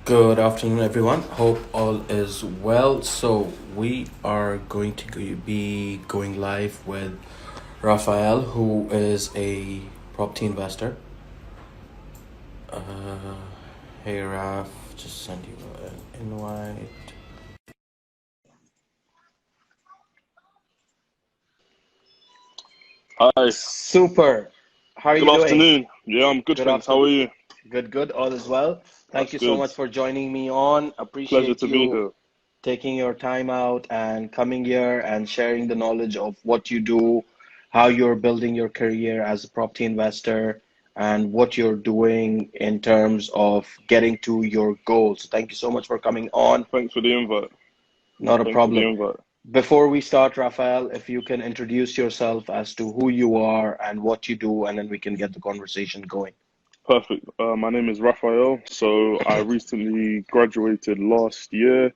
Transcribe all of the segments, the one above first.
Good afternoon, everyone. Hope all is well. So, we are going to be going live with Rafael, who is a property investor. Uh, hey, Raf, just send you an invite. Hi, Super. How are good you doing? afternoon. Yeah, I'm good, Good thanks. How afternoon. are you? Good. All is well. Thank That's you so good. much for joining me on. Pleasure Appreciate to be you here. taking your time out and coming here and sharing the knowledge of what you do, how you're building your career as a property investor, and what you're doing in terms of getting to your goals. Thank you so much for coming on. Thanks for the invite. Not a Thanks for the problem. invite. Before we start, Rafael, if you can introduce yourself as to who you are and what you do, and then we can get the conversation going. Perfect. My name is Rafael. So I recently graduated last year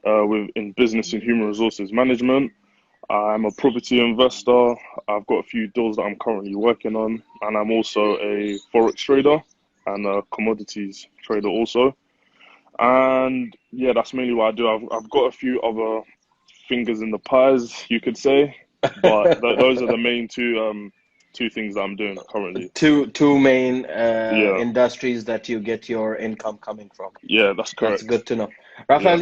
with in business and human resources management. I'm a property investor. I've got a few deals that I'm currently working on, and I'm also a forex trader and a commodities trader also. And yeah, that's mainly what I do. I've got a few other fingers in the pies, you could say, but those are the main two things that I'm doing currently. Two main Yeah, industries that you get your income coming from. yeah, that's That's correct. good to know. Yeah, Rafael,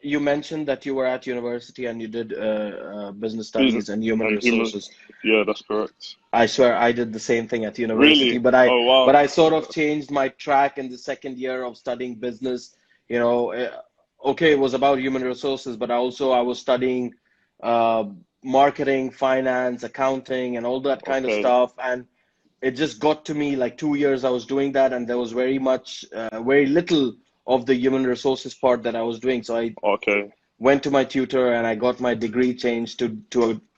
you mentioned that you were at university and you did business business studies and human and human. resources. Yeah, that's correct. I swear I did the same thing at university, Really? but I Oh but wow. I sort of changed my track in the second year of studying business. You know, okay, it was about human resources, but I was studying uh, marketing, finance, accounting, and all that kind of Okay, stuff. And it just got to me like 2 years I was doing that, and there was very little of the human resources part that I was doing. So I okay, went to my tutor and I got my degree changed to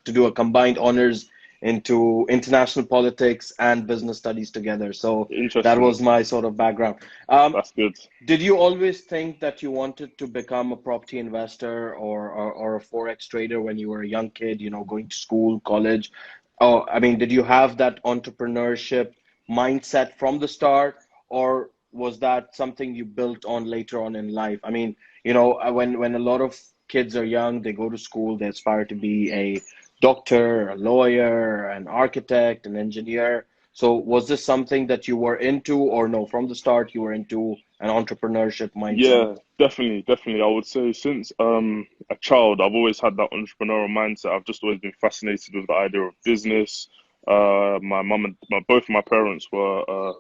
do a combined honors into international politics and business studies together. So that interesting. was my sort of background. Um, That's good. did you always think that you wanted to become a property investor or a forex trader when you were a young kid, going to school, college? Oh, I mean, did you have that entrepreneurship mindset from the start, or was that something you built on later on in life? I mean, when a lot of kids are young, they go to school, they aspire to be a doctor, a lawyer, an architect, an engineer. So was this something that you were into, or no, from the start you were into an entrepreneurship mindset? Yeah, definitely, definitely. I would say since a child, I've always had that entrepreneurial mindset. I've just always been fascinated with the idea of business. My mum and both of my parents were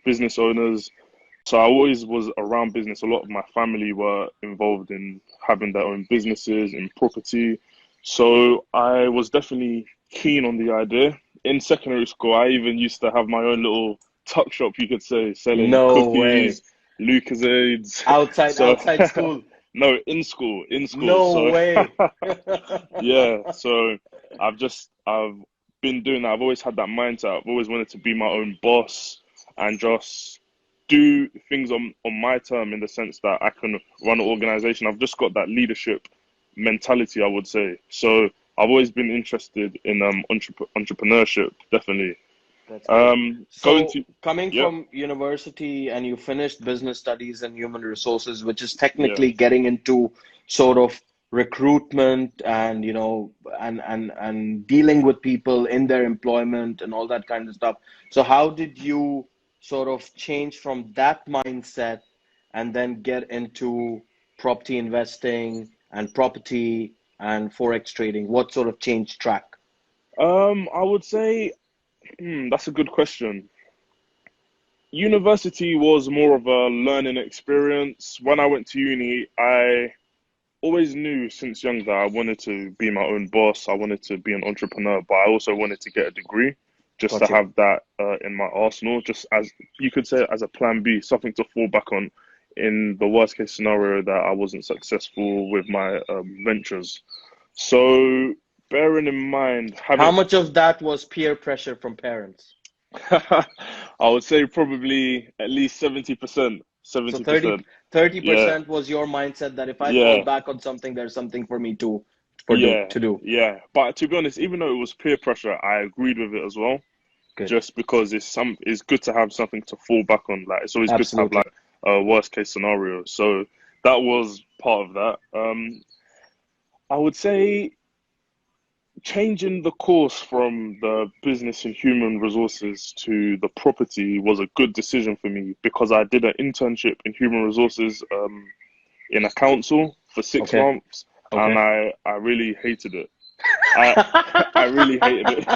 business owners, so I always was around business. A lot of my family were involved in having their own businesses in property, so I was definitely keen on the idea. In secondary school, I even used to have my own little tuck shop, you could say, selling No way. cookies, Lucasades. Outside, So outside school. no, in school. No So way. yeah, so I've been doing that. I've always had that mindset. I've always wanted to be my own boss and just do things on my term in the sense that I can run an organization. I've just got that leadership mentality, I would say. So I've always been interested in entrepreneurship, definitely. That's great. Going So, to coming Yep, from university and you finished business studies and human resources, which is yeah. technically getting into sort of recruitment and and dealing with people in their employment and all that kind of stuff. So, how did you sort of change from that mindset and then get into property investing and property and forex trading? What sort of changed track? I would say that's a good question. University was more of a learning experience. When I went to uni, I always knew since young that I wanted to be my own boss. I wanted to be an entrepreneur, but I also wanted to get a degree just to Got you. have that in my arsenal, just as you could say, as a plan B, something to fall back on in the worst case scenario that I wasn't successful with my ventures. So, bearing in mind, How having much of that was peer pressure from parents? I would say probably at least 70%. So 70%. thirty Yeah. percent was your mindset that if I fall Yeah. back on something, there's something for me Yeah. to do. Yeah. But to be honest, even though it was peer pressure, I agreed with it as well. Good. Just because it's good to have something to fall back on. Like it's always good to have Absolutely. like worst case scenario. So that was part of that. I would say changing the course from the business and human resources to the property was a good decision for me because I did an internship in human resources in a council for six Okay. months, and Okay. I really hated it. I really hated it.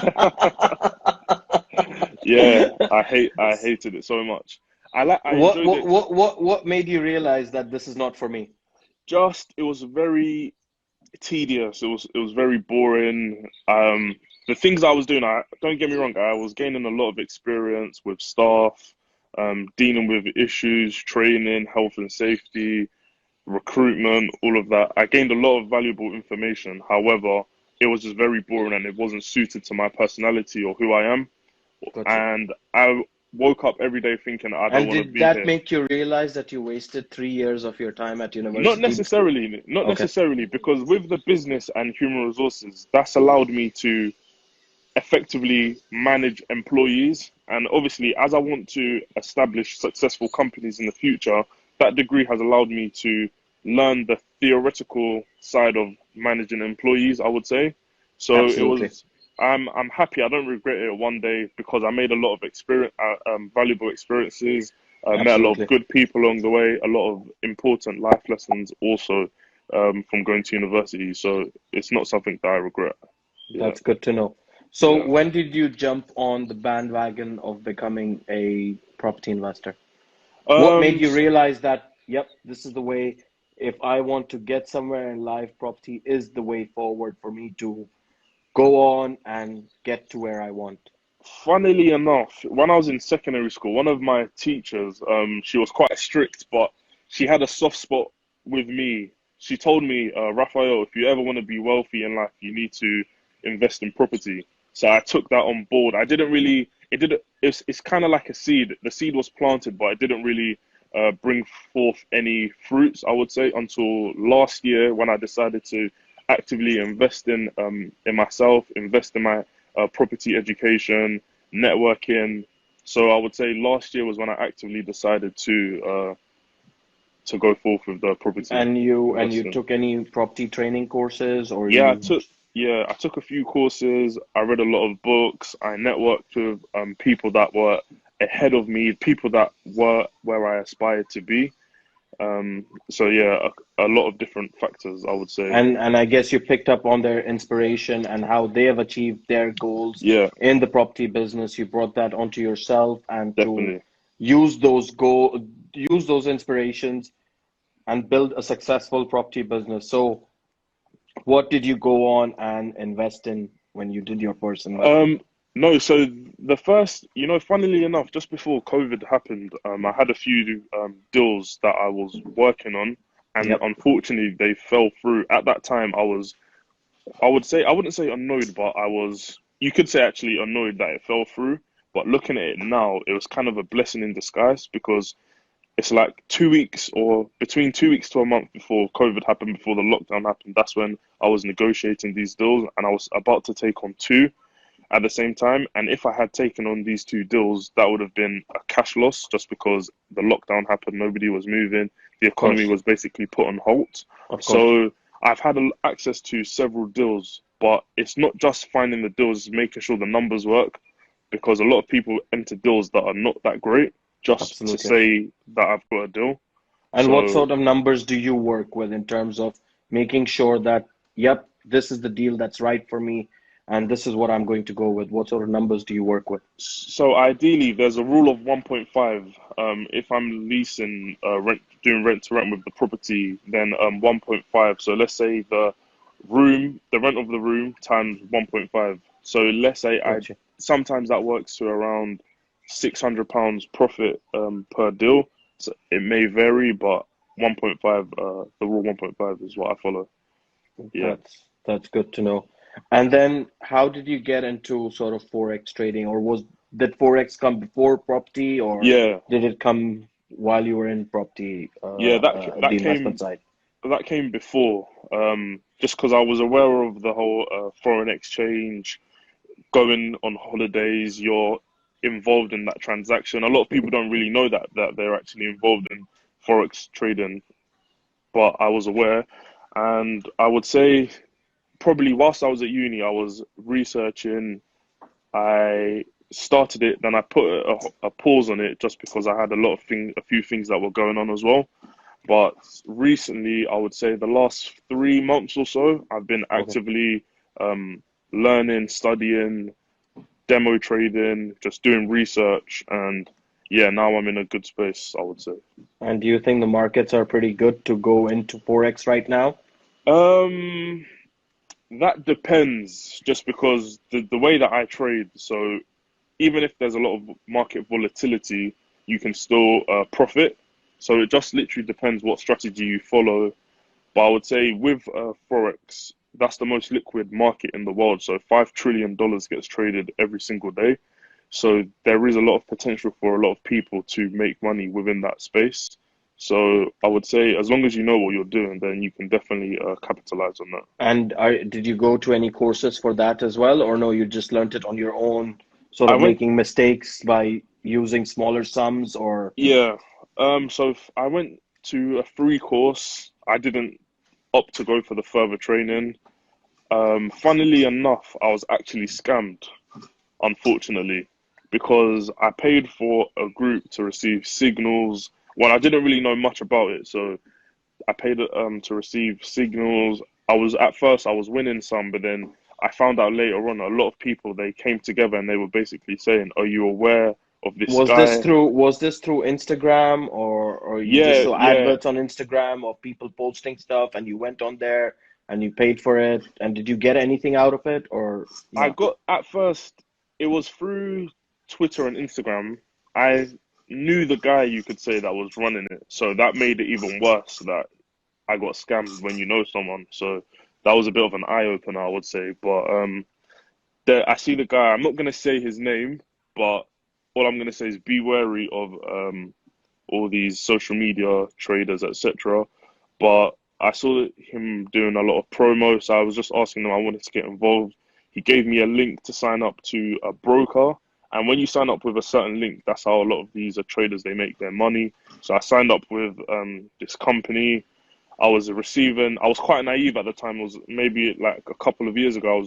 Yeah, I hated it so much. I What enjoyed what it. what what what made you realize that this is not for me? Just it was very tedious. It was very boring. The things I was doing, I don't get me wrong, I was gaining a lot of experience with staff, dealing with issues, training, health and safety, recruitment, all of that. I gained a lot of valuable information. However, it was just very boring and it wasn't suited to my personality or who I am. Gotcha. And I woke up every day thinking I don't And want to did be that here. make you realize that you wasted 3 years of your time at Not university? necessarily, not Okay. necessarily, because with the business and human resources, that's allowed me to effectively manage employees. And obviously, as I want to establish successful companies in the future, that degree has allowed me to learn the theoretical side of managing employees, I would say. So it Absolutely. was, I'm happy. I don't regret it one day because I made a lot of experience, valuable experiences, met a lot of Absolutely. good people along the way, a lot of important life lessons also from going to university. So it's not something that I regret. Yeah. That's good to know. So Yeah. when did you jump on the bandwagon of becoming a property investor? What made you So, realize that, yep, this is the way, if I want to get somewhere in life, property is the way forward for me to go on and get to where I want? funnily enough, when I was in secondary school, one of my teachers, she was quite strict, but she had a soft spot with me. She told me, Rafael, if you ever want to be wealthy in life, you need to invest in property. So I took that on board. I didn't really, it didn't, it's kind of like a seed. The seed was planted, but it didn't really bring forth any fruits, I would say, until last year when I decided to actively invest in myself, invest in my property education, networking. So I would say last year was when I actively decided to go forth with the property And you investing. took any property training courses, or Yeah, you? I took a few courses. I read a lot of books. I networked with people that were ahead of me, people that were where I aspired to be. So yeah, a lot of different factors, I would say. And I guess you picked up on their inspiration and how they have achieved their goals Yeah, in the property business. You brought that onto yourself, and to definitely. use those inspirations and build a successful property business. So what did you go on and invest in when you did your first investment? Um, no, so the first, funnily enough, just before COVID happened, I had a few deals that I was working on, and Yep, unfortunately they fell through. At that time, I would say, I wouldn't say annoyed, but you could say actually annoyed that it fell through. But looking at it now, it was kind of a blessing in disguise because it's like 2 weeks or between 2 weeks to a month before COVID happened, before the lockdown happened. That's when I was negotiating these deals, and I was about to take on two at the same time. And if I had taken on these two deals, that would have been a cash loss just because the lockdown happened, nobody was moving, the of economy course, was basically put on halt. of course. So I've had access to several deals, but it's not just finding the deals, making sure the numbers work, because a lot of people enter deals that are not that great just to Absolutely. say that I've got a deal. And what So sort of numbers do you work with in terms of making sure that, yep, this is the deal that's right for me, and this is what I'm going to go with? What sort of numbers do you work with? So ideally, there's a rule of 1.5. If I'm leasing, doing rent to rent with the property, then 1.5. So let's say the rent of the room times 1.5. So let's say Gotcha. sometimes that works to around £600 profit per deal. So it may vary, but 1.5, the rule 1.5 is what I follow. Yeah. That's good to know. And then how did you get into sort of Forex trading, or did Forex come before property, or Yeah. did it come while you were in property, Yeah, the investment side? that came before. Just because I was aware of the whole foreign exchange, going on holidays, you're involved in that transaction. A lot of people don't really know that they're actually involved in forex trading, but I was aware, and I would say probably whilst I was at uni, I was researching. I started it, then I put a pause on it just because I had a few things that were going on as well. But recently, I would say the last 3 months or so, I've been Okay. actively um, learning, studying, demo trading, just doing research, and yeah, now I'm in a good space, I would say. And do you think the markets are pretty good to go into Forex right now? Um, that depends, just because the way that I trade, so even if there's a lot of market volatility, you can still profit. So it just literally depends what strategy you follow. But I would say with Forex, that's the most liquid market in the world. So $5 trillion gets traded every single day. So there is a lot of potential for a lot of people to make money within that space. So I would say as long as you know what you're doing, then you can definitely capitalize on that. And did you go to any courses for that as well, or no, you just learned it on your own, sort I of went, making mistakes by using smaller sums, or yeah. I went to a free course. I didn't opt to go for the further training. Funnily enough, I was actually scammed, unfortunately, because I paid for a group to receive signals. Well, I didn't really know much about it, so I paid to receive signals. I was winning some, but then I found out later on a lot of people they came together and they were basically saying, "Are you aware of this guy?" was this through Instagram, or you just Yeah, saw yeah. adverts on Instagram of people posting stuff and you went on there and you paid for it, and did you get anything out of it or I not? got at first it was through Twitter and Instagram. I knew the guy you could say that was running it, so that made it even worse that I got scammed when you know someone. So that was a bit of an eye opener, I would say. But I see the guy. I'm not gonna say his name, but all I'm gonna say is be wary of all these social media traders, etc. But I saw him doing a lot of promo, so I was just asking him. I wanted to get involved. He gave me a link to sign up to a broker, and when you sign up with a certain link, that's how a lot of these traders they make their money. So I signed up with this company. I was quite naive at the time. It was maybe like a couple of years ago.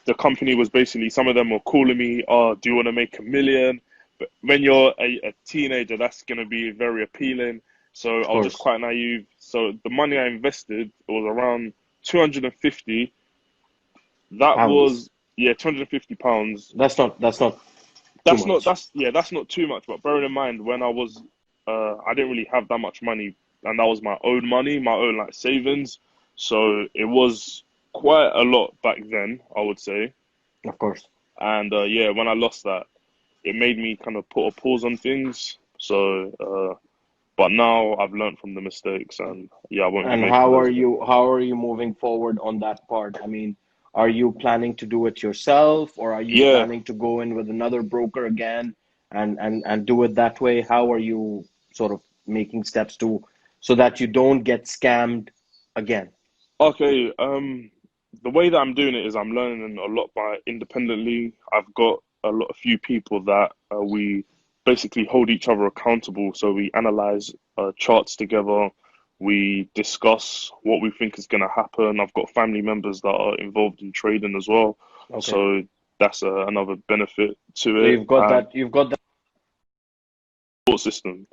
The company was basically, some of them were calling me, "Oh, do you want to make 1 million?" But when you're a teenager, that's going to be very appealing. So Of I was just course. quite naive. So the money I invested was around 250. That Pounds. was, yeah, £250. That's not too much. That's not too much. But bearing in mind, when I didn't really have that much money, and that was my own money, my own like savings. So it was quite a lot back then, I would say. Of course. And yeah, when I lost that, it made me kind of put a pause on things. So, but now I've learned from the mistakes, and yeah, I won't be And making those again. how are you moving forward on that part? I mean, are you planning to do it yourself, or are you Yeah, planning to go in with another broker again and do it that way? How are you sort of making steps to so that you don't get scammed again? okay. The way that I'm doing it is I'm learning a lot by independently. I've got a few people that we basically hold each other accountable. So we analyze charts together. We discuss what we think is going to happen. I've got family members that are involved in trading as well. Okay. So that's another benefit to So it. And you've got that. support system.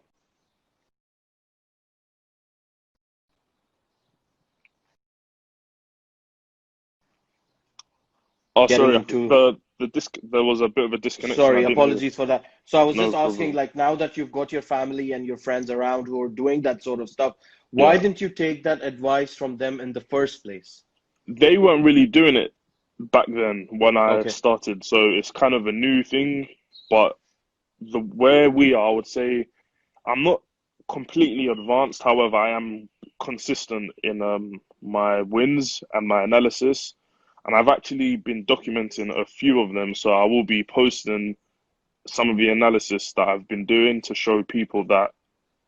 Oh, Getting sorry. into. There was a bit of a disconnection. I Sorry, didn't hear. apologies for that. So I was No just asking, problem. like, now that you've got your family and your friends around who are doing that sort of stuff, why Yeah. didn't you take that advice from them in the first place? They weren't really doing it back then when I Okay. started, so it's kind of a new thing. But the where we are, I would say I'm not completely advanced. However, I am consistent in my wins and my analysis, and I've actually been documenting a few of them. So I will be posting some of the analysis that I've been doing to show people that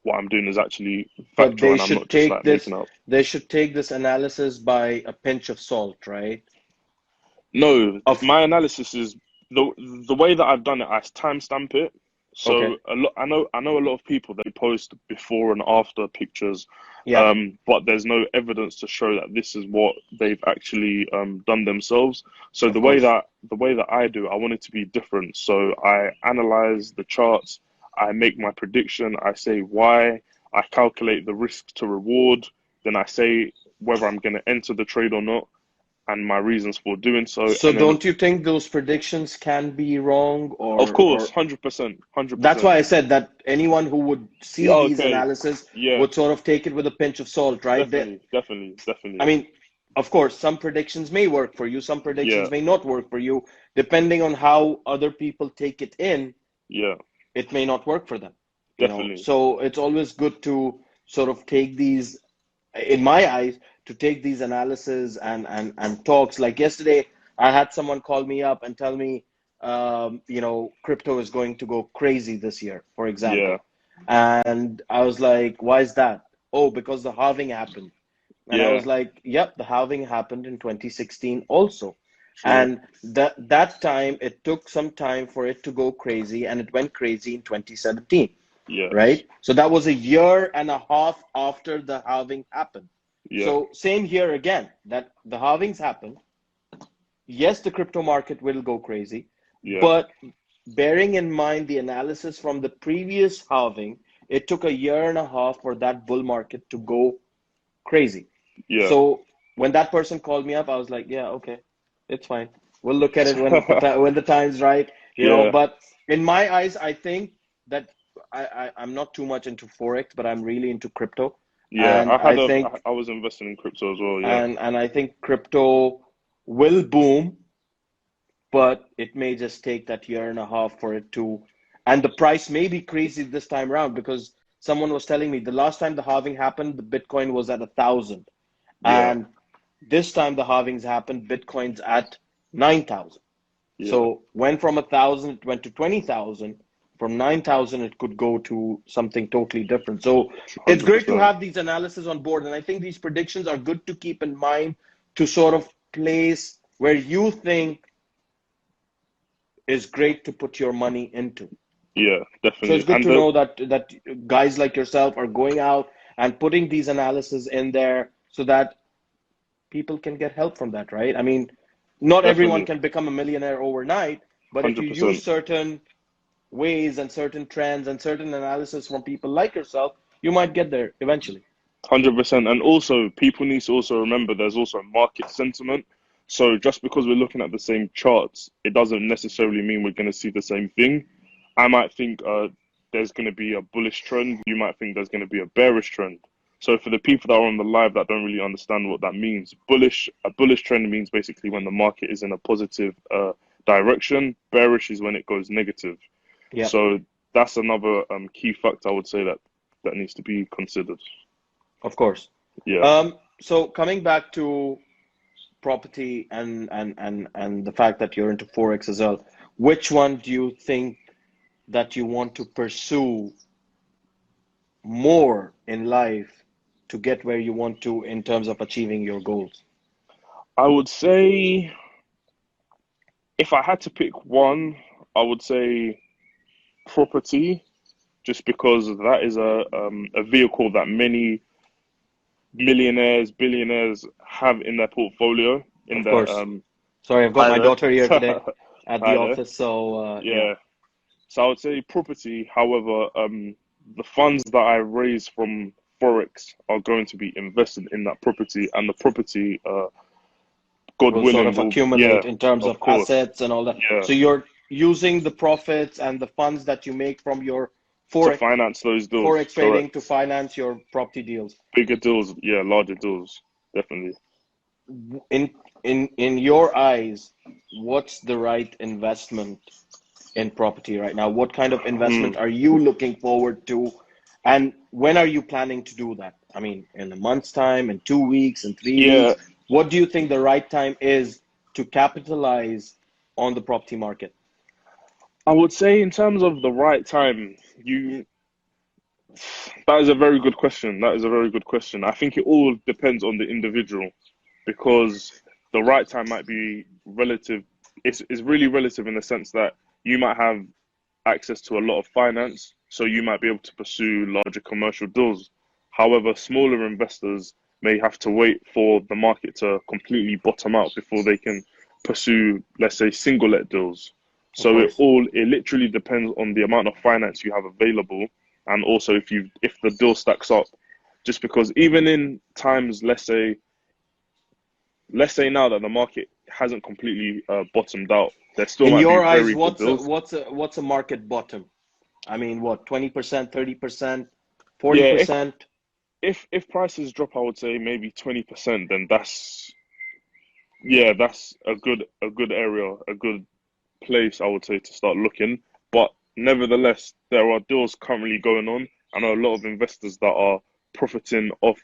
what I'm doing is actually But factual and I'm not just like making up. they should take this analysis by a pinch of salt, right? No, Of my analysis is the way that I've done it. I timestamp it. So Okay. a lot, I know a lot of people, they post before and after pictures, Yeah, but there's no evidence to show that this is what they've actually done themselves. So of course. the way that I do, I want it to be different. So I analyze the charts, I make my prediction, I say why, I calculate the risk to reward, then I say whether I'm going to enter the trade or not, and my reasons for doing so, So and then don't you think those predictions can be wrong, of or course, 100%, hundred that's why percent. I said that anyone who would see these Okay, analysis yeah. would sort of take it with a pinch of salt, right? Definitely, definitely, I definitely. mean, of course, some predictions may work for you, some Yeah, predictions may not work for you, depending on how other people take it in. yeah, It may not work for them, definitely. so it's always good to sort of take these, in my eyes, to take these analysis and talks. Like yesterday, I had someone call me up and tell me, crypto is going to go crazy this year, for Yeah, example. And I was like, why is that? Oh, because the halving happened. And I yeah, was like, yep, the halving happened in 2016 also. true. And that time, it took some time for it to go crazy, and it went crazy in 2017, Yes, right? So that was a year and a half after the halving happened. yeah, So same here again, that the halvings happened. Yes, the crypto market will go crazy, yeah, but bearing in mind the analysis from the previous halving, it took a year and a half for that bull market to go crazy. yeah. So when that person called me up, I was like, yeah, okay, it's fine. We'll look at it when the time's right, Yeah, But in my eyes, I think that I'm not too much into forex, but I'm really into crypto, yeah. and I think I was investing in crypto as well. Yeah, and I think crypto will boom, but it may just take that year and a half for it to, and the price may be crazy this time around because someone was telling me the last time the halving happened, the Bitcoin was at 1,000. yeah, And this time the halvings happened, Bitcoin's at 9,000. yeah. So went from 1,000, it went to 20,000. From 9,000, it could go to something totally different. So it's Hundred great to percent. have these analysis on board. And I think these predictions are good to keep in mind to sort of place where you think is great to put your money into. Yeah, So definitely. it's good And to know that guys like yourself are going out and putting these analysis in there so that people can get help from that, right? I mean, not everyone definitely, can become a millionaire overnight, but if you hundred use percent. certain ways and certain trends and certain analysis from people like yourself, you might get there eventually. 100%. And also, people need to also remember there's also market sentiment. So just because we're looking at the same charts, it doesn't necessarily mean we're going to see the same thing. I might think there's going to be a bullish trend. You might think there's going to be a bearish trend. So for the people that are on the live that don't really understand what that means, a bullish trend means basically when the market is in a positive direction. Bearish is when it goes negative. Yeah, So that's another key factor I would say that needs to be considered. of course. Yeah. So coming back to property and the fact that you're into forex as well, which one do you think that you want to pursue more in life to get where you want to in terms of achieving your goals? I would say if I had to pick one, I would say property, just because that is a vehicle that many millionaires, billionaires have in their portfolio, in Of their course. Sorry, I've got hi my there. daughter here today at the Hi there. office, so yeah, Yeah. So I would say property. However, the funds that I raise from Forex are going to be invested in that property, and the property, God will sort willing, of will, yeah, accumulate in terms of of course, assets and all that. yeah, So you're using the profits and the funds that you make from your to forex finance those deals. forex trading to Correct. finance your property deals. Bigger deals, yeah, larger deals, definitely. In in your eyes, what's the right investment in property right now? What kind of investment Hmm. are you looking forward to? And when are you planning to do that? I mean, in a month's time, in 2 weeks, in three Yeah, weeks? What do you think the right time is to capitalize on the property market? I would say in terms of the right time, you that is a very good question. That is a very good question. I think it all depends on the individual because the right time might be relative. It's really relative in the sense that you might have access to a lot of finance, so you might be able to pursue larger commercial deals. However, smaller investors may have to wait for the market to completely bottom out before they can pursue, let's say, single let deals. Of So course. it literally depends on the amount of finance you have available, and also if the deal stacks up. Just because even in times, let's say now that the market hasn't completely bottomed out, there still In might be your eyes, very good deals. what's a market bottom? I mean, what, 20%, 30%, Yeah, 40%? if prices drop, I would say maybe 20%. Then that's a good area, a good place, I would say, to start looking. But nevertheless, there are deals currently going on. I know a lot of investors that are profiting off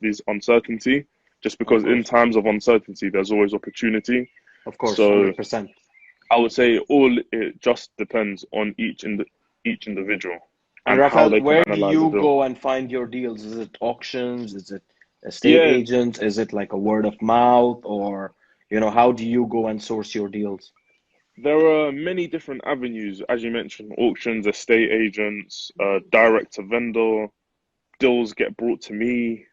this uncertainty, just Of because in course, times of uncertainty, there's always opportunity. of course, So 100%. I would say all it just depends on each individual And and how Rafael, they can where do analyze the you deal. go and find your deals? Is it auctions? Is it estate Yeah, agents? Is it like a word of mouth? Or, how do you go and source your deals? there are many different avenues, as you mentioned: auctions, estate agents, direct to vendor, deals get brought to me,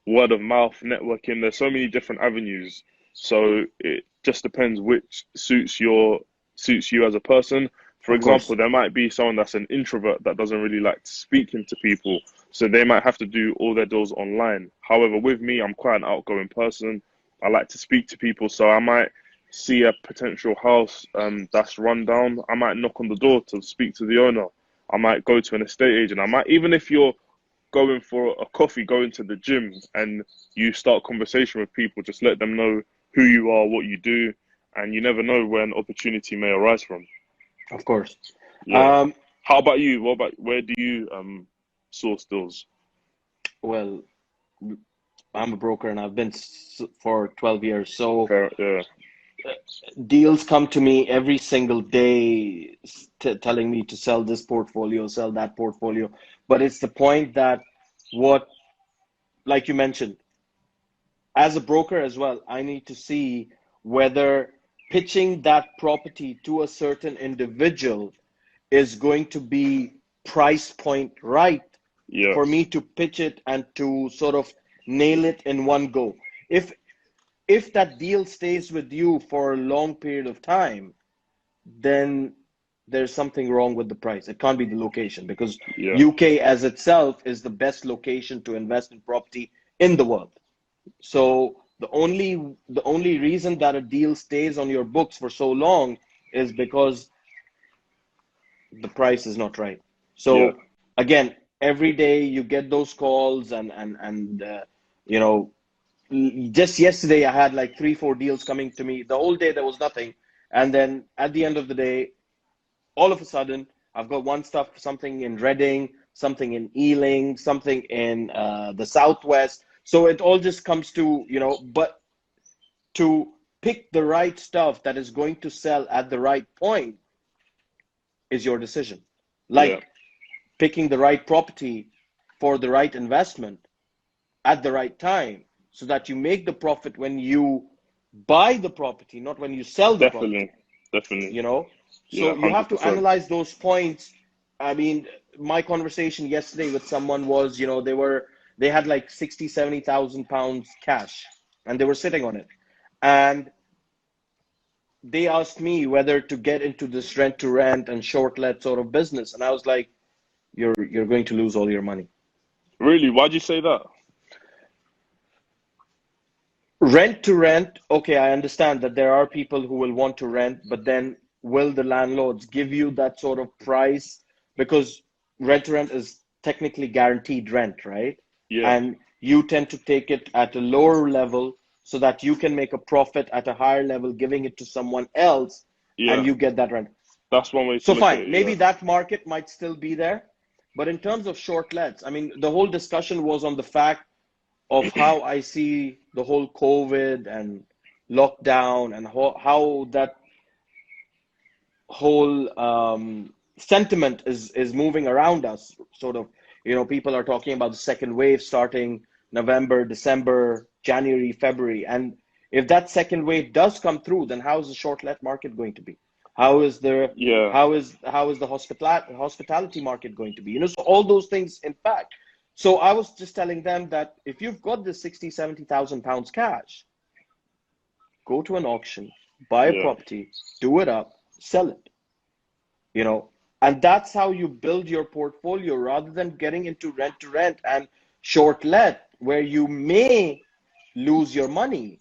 word of mouth, networking. There's so many different avenues. So it just depends which suits you as a person. For Of course, example, there might be someone that's an introvert that doesn't really like speaking to people, so they might have to do all their deals online. However, with me, I'm quite an outgoing person. I like to speak to people, so I might see a potential house that's run down. I might knock on the door to speak to the owner. I might go to an estate agent. I might, even if you're going for a coffee, going to the gym, and you start conversation with people, just let them know who you are, what you do, and you never know where an opportunity may arise from. of course. Yeah. Um, How about you? Where do you source deals? well, I'm a broker and I've been for 12 years. So Fair, yeah, deals come to me every single day telling me to sell this portfolio, sell that portfolio. But it's the point that what, like you mentioned, as a broker as well, I need to see whether pitching that property to a certain individual is going to be price point right for me yes, to pitch it and to sort of nail it in one go. If if that deal stays with you for a long period of time, then there's something wrong with the price. It can't be the location because yeah, UK as itself is the best location to invest in property in the world. So the only reason that a deal stays on your books for so long is because the price is not right. yeah. So again, every day you get those calls and you know just yesterday I had like 3 4 deals coming to me. The whole day there was nothing, and then at the end of the day, all of a sudden I've got something in Reading, something in Ealing, something in the Southwest. So it all just comes to but to pick the right stuff that is going to sell at the right point is your decision. Yeah, Like picking the right property for the right investment at the right time so that you make the profit when you buy the property, not when you sell the property, definitely, definitely. you know? Yeah, So you have to 100%. analyze those points. I mean, my conversation yesterday with someone was, they had like 60, 70,000 pounds cash and they were sitting on it. And they asked me whether to get into this rent to rent and short let sort of business. And I was like, you're going to lose all your money. Really? Why'd you say that? Rent to rent, okay, I understand that there are people who will want to rent, but then will the landlords give you that sort of price? Because rent to rent is technically guaranteed rent, right? Yeah, And you tend to take it at a lower level so that you can make a profit at a higher level, giving it to someone else, and yeah. you get that rent. That's one way to So look at fine, it. maybe Yeah, that market might still be there. But in terms of short lets, I mean, the whole discussion was on the fact of how I see the whole COVID and lockdown and how that whole sentiment is moving around us. Sort of, people are talking about the second wave starting November, December, January, February. And if that second wave does come through, then how is the short let market going to be? Yeah. How is the hospitality market going to be? So all those things, in fact. So I was just telling them that if you've got this 60, 70,000 pounds cash, go to an auction, buy a Yeah. property, do it up, sell it, you know, and that's how you build your portfolio rather than getting into rent to rent and short let where you may lose your money.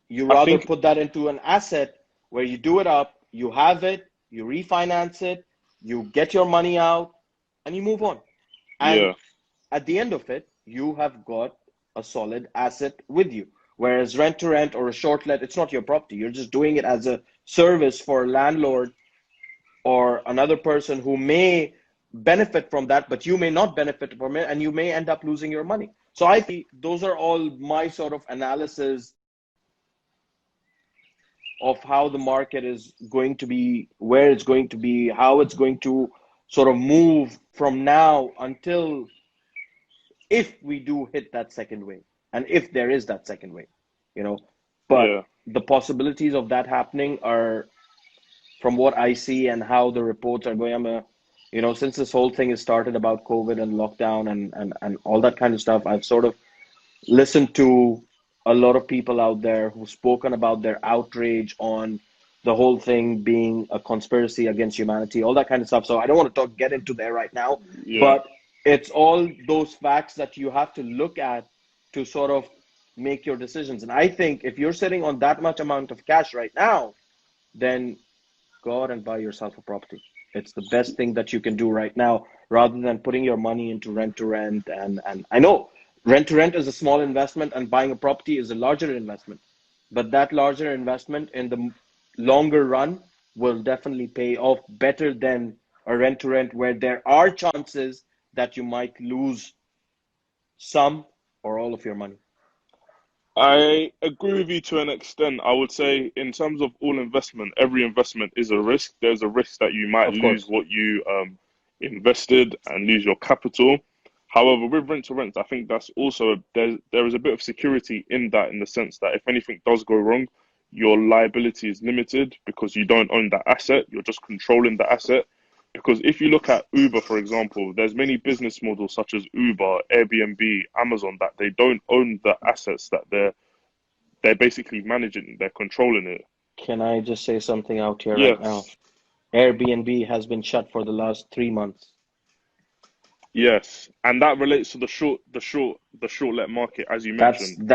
You I rather think, put that into an asset where you do it up, you have it, you refinance it, you get your money out, and you move on. And yeah. at the end of it, you have got a solid asset with you. Whereas rent to rent or a short let, it's not your property. You're just doing it as a service for a landlord or another person who may benefit from that, but you may not benefit from it and you may end up losing your money. So I think those are all my sort of analysis of how the market is going to be, where it's going to be, how it's going to sort of move from now until if we do hit that second wave and if there is that second wave, you know. But Yeah. the possibilities of that happening are, from what I see and how the reports are going, since this whole thing has started about COVID and lockdown and all that kind of stuff, I've sort of listened to a lot of people out there who've spoken about their outrage on the whole thing being a conspiracy against humanity, all that kind of stuff. So I don't want to get into there right now, Yeah. but it's all those facts that you have to look at to sort of make your decisions. And I think if you're sitting on that much amount of cash right now, then go out and buy yourself a property. It's the best thing that you can do right now, rather than putting your money into rent to rent. And I know rent to rent is a small investment and buying a property is a larger investment. But that larger investment in the longer run will definitely pay off better than a rent to rent where there are chances that you might lose some or all of your money. I agree with you to an extent. I would say, in terms of all investment, every investment is a risk. There's a risk that you might Of lose course. what you invested and lose your capital. However, with rent to rent, I think that's also there is a bit of security in that, in the sense that if anything does go wrong, your liability is limited because you don't own that asset. You're just controlling the asset. Because if you look at Uber, for example, there's many business models such as Uber, Airbnb, Amazon, that they don't own the assets that they're basically managing, they're controlling it. Can I just say something out here right now? Yes, Airbnb has been shut for the last 3 months. yes, and that relates to the short let market, as you That's mentioned.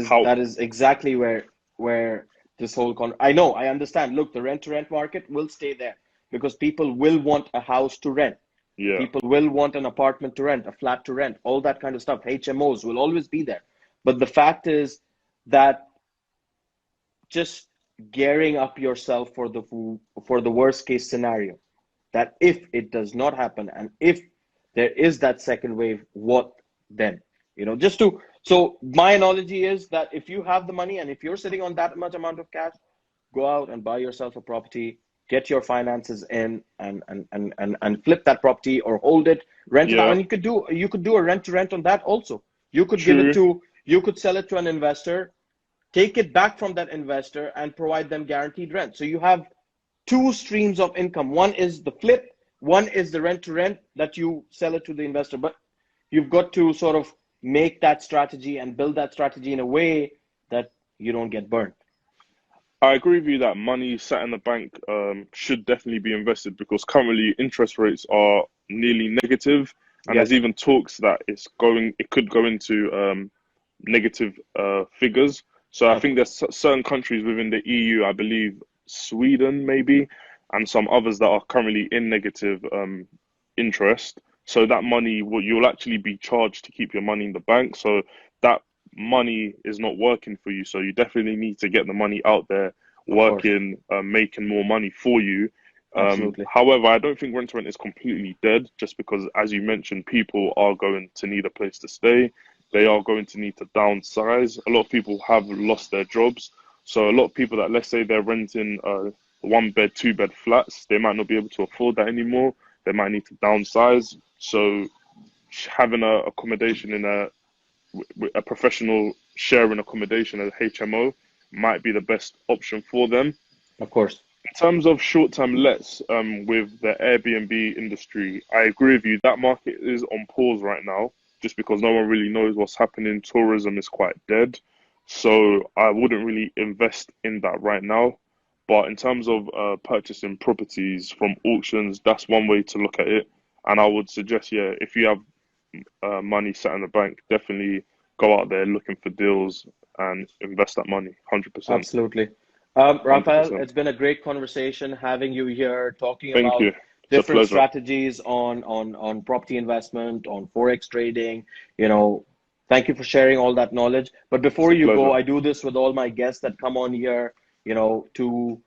How? that is exactly where this whole I know, I understand. Look, the rent to rent market will stay there because people will want a house to rent. Yeah, People will want an apartment to rent, a flat to rent, all that kind of stuff. HMOs will always be there. But the fact is that just gearing up yourself for the worst case scenario, that if it does not happen and if there is that second wave, what then? Just to so my analogy is that if you have the money and if you're sitting on that much amount of cash, go out and buy yourself a property, get your finances in and flip that property or hold it, rent it out. yeah, And you could do a rent to rent on that also. true. You could sell it to an investor, take it back from that investor and provide them guaranteed rent. So you have two streams of income. One is the flip, one is the rent to rent that you sell it to the investor. But you've got to sort of make that strategy and build that strategy in a way that you don't get burned. I agree with you that money sat in the bank should definitely be invested, because currently interest rates are nearly negative, and there's Yep, even talks that it could go into negative figures. So I of think there's certain countries within the EU, I believe Sweden maybe, and some others that are currently in negative interest. So that money, what you'll actually be charged to keep your money in the bank. So that money is not working for you. So you definitely need to get the money out there, course, working, making more money for you. absolutely, However, I don't think rent to rent is completely dead, just because, as you mentioned, people are going to need a place to stay. They are going to need to downsize. A lot of people have lost their jobs. So a lot of people that, let's say they're renting one bed, two bed flats, they might not be able to afford that anymore. They might need to downsize. So having a accommodation in a professional sharing accommodation, as HMO, might be the best option for them. of course. In terms of short-term lets, with the Airbnb industry, I agree with you. That market is on pause right now, just because no one really knows what's happening. Tourism is quite dead, so I wouldn't really invest in that right now. But in terms of purchasing properties from auctions, that's one way to look at it. And I would suggest, yeah, if you have money sat in the bank, definitely go out there looking for deals and invest that money. 100%. Absolutely. Rafael, 100%. it's been a great conversation having you here talking Thank about you. It's a different pleasure. strategies on property investment, on forex trading. You know, thank you for sharing all that knowledge. But It's before a you go, pleasure. I do this with all my guests that come on here, you know, to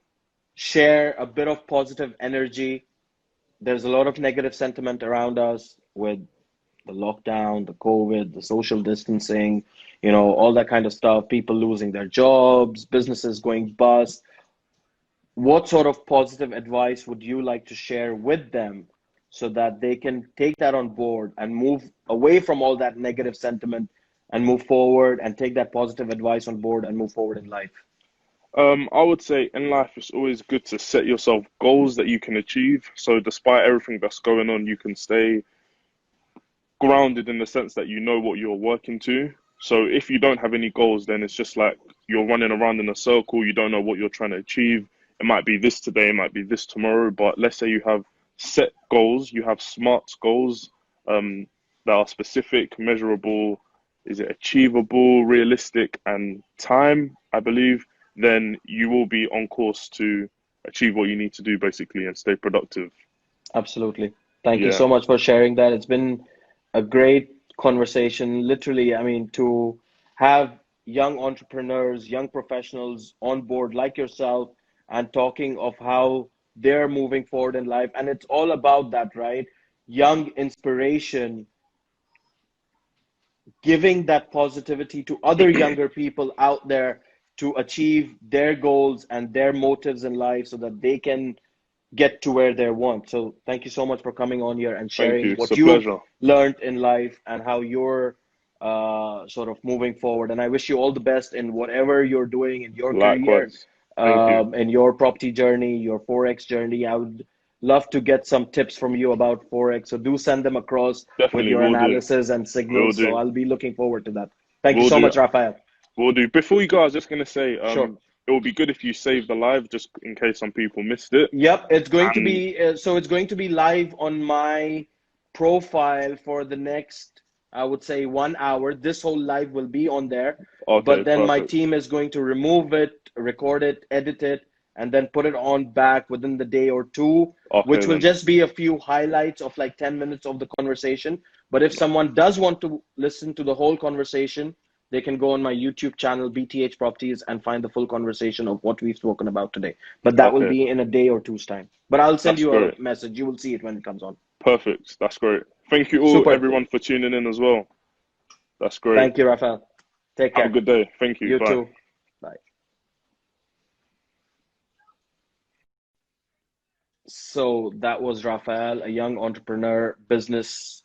share a bit of positive energy. There's a lot of negative sentiment around us with the lockdown, the COVID, the social distancing, you know, all that kind of stuff, people losing their jobs, businesses going bust. What sort of positive advice would you like to share with them so that they can take that on board and move away from all that negative sentiment and move forward and take that positive advice on board and move forward in life? I would say in life it's always good to set yourself goals that you can achieve. So despite everything that's going on, you can stay grounded in the sense that you know what you're working to. So if you don't have any goals, then it's just like you're running around in a circle. You don't know what you're trying to achieve. It might be this today, it might be this tomorrow. But let's say you have set goals, you have SMART goals, that are specific, measurable, is it achievable, realistic, and time, I believe, then you will be on course to achieve what you need to do basically and stay productive. Absolutely. Thank you Yeah, so much for sharing that. It's been a great conversation. Literally, I mean, to have young entrepreneurs, young professionals on board like yourself and talking of how they're moving forward in life. And it's all about that, right? Young inspiration, giving that positivity to other younger people out there to achieve their goals and their motives in life so that they can get to where they want. So thank you so much for coming on here and thank you. sharing It's what a you've pleasure. learned in life and how you're sort of moving forward. And I wish you all the best in whatever you're doing in your career, Likewise. Thank you. in your property journey, your Forex journey. I would love to get some tips from you about Forex. So do send them across with Definitely your will do. analysis and Will signals. So do. I'll be looking forward to that. Thank you Will so do. much, Rafael. Will do. Before you go, I was just gonna say, Sure. it would be good if you save the live just in case some people missed it. Yep, it's going to And be so it's going to be live on my profile for the next, I would say, 1 hour. This whole live will be on there, okay, but then my perfect. team is going to remove it, record it, edit it, and then put it on back within the day or two, Okay which will then. just be a few highlights of like 10 minutes of the conversation. But if someone does want to listen to the whole conversation, they can go on my YouTube channel, BTH Properties, and find the full conversation of what we've spoken about today. But that will Okay, be in a day or two's time. But I'll send that's you a great. message. You will see it when it comes on. Perfect. That's great. Thank you all, Super. everyone, for tuning in as well. That's great. Thank you, Rafael. Take Have a care. good day. Thank you. You Bye. too. Bye. So that was Rafael, a young entrepreneur, business,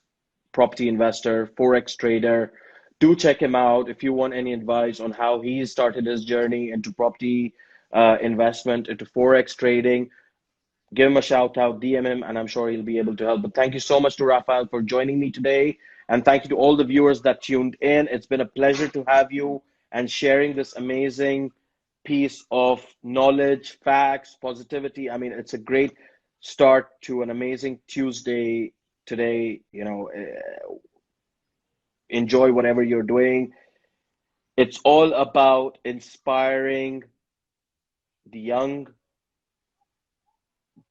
property investor, Forex trader. Do check him out if you want any advice on how he started his journey into property investment, into Forex trading. Give him a shout out, DM him, and I'm sure he'll be able to help. But thank you so much to Rafael for joining me today. And thank you to all the viewers that tuned in. It's been a pleasure to have you and sharing this amazing piece of knowledge, facts, positivity. I mean, it's a great start to an amazing Tuesday today. You know, enjoy whatever you're doing. It's all about inspiring the young,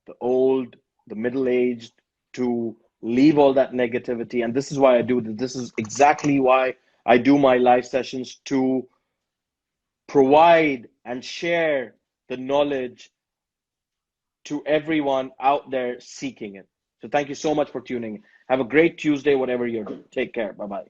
the old, the middle aged to leave all that negativity. And this is why I do this. This is exactly why I do my live sessions, to provide and share the knowledge to everyone out there seeking it. So thank you so much for tuning in. Have a great Tuesday, whatever you're doing. Take care. Bye bye.